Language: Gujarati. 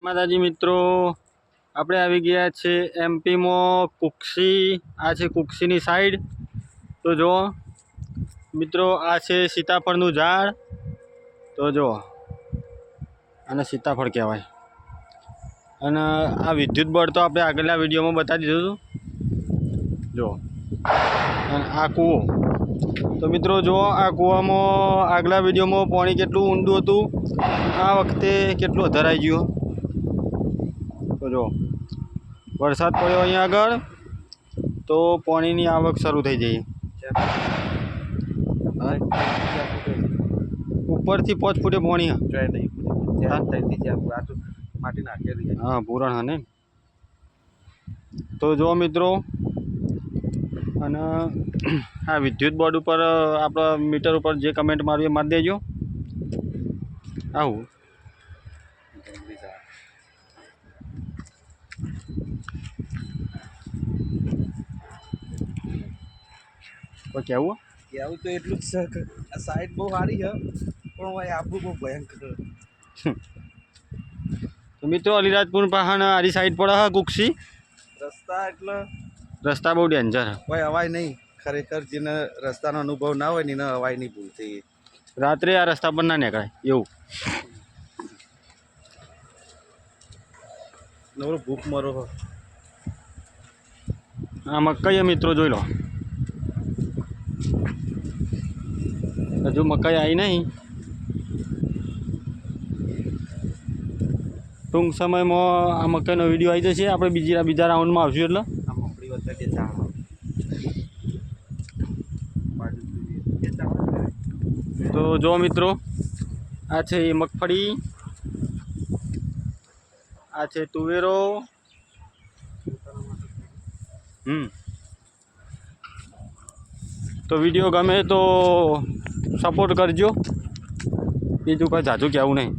માતાજી મિત્રો, આપણે આવી ગયા છે એમપીમાં કુક્ષી. આ છે કુક્ષીની સાઈડ. તો જો મિત્રો, આ છે સીતાફળનું ઝાડ. તો જો આને સીતાફળ કહેવાય. અને આ વિદ્યુત બળ તો આપણે આગળના વિડીયોમાં બતાવી દીધું હતું. જો અને આ કૂવો. તો મિત્રો જો આ કૂવામાં આગલા વિડીયોમાં પાણી કેટલું ઊંડું હતું, આ વખતે કેટલું વધારાઈ ગયું. તો જો વરસાદ પડ્યો અહીંયા આગળ તો પાણીની આવક શરૂ થઈ જઈ. ઉપરથી 5 ફૂટે પાણી. હા, પૂરણ હા ને. તો જો મિત્રો, અને આ વિદ્યુત બોર્ડ ઉપર આપણા મીટર ઉપર જે કમેન્ટ મારવી એ મારી દેજો. આવું કેવું કેવું તો એટલું જ છે. આ સાઈડ બહુ સારી છે, પણ ભાઈ આબુ બહુ ભયંકર. તો મિત્રો, અલીરાજપુર પહાડ આરી સાઈડ પડે હા કુક્ષી. રસ્તા એટલે રસ્તા બહુ ડેન્જર. કોઈ હવાય નહીં. ખરેખર જેને રસ્તાનો અનુભવ ના હોય ને એને હવાય નહીં ભૂલતી. રાત્રે આ રસ્તા પર ના નીકળાય એવું. નવરો ભૂખ મરો. આ મકાઈ મિત્રો જોઈ લો, હજુ મકાઈ આવી નહીં. ટૂંક સમયમાં આ મકાઈનો વિડીયો આવી જશે. આપણે બીજા રાઉન્ડમાં આવશું એટલે. આ મફળી વચ્ચે કે ચાવવા તો જો મિત્રો, આ છે મગફળી, આ છે તુવેરો. તો વિડીયો ગમે તો સપોર્ટ કરજો. બીજું કંઈ જાજુ કહેવું નહીં.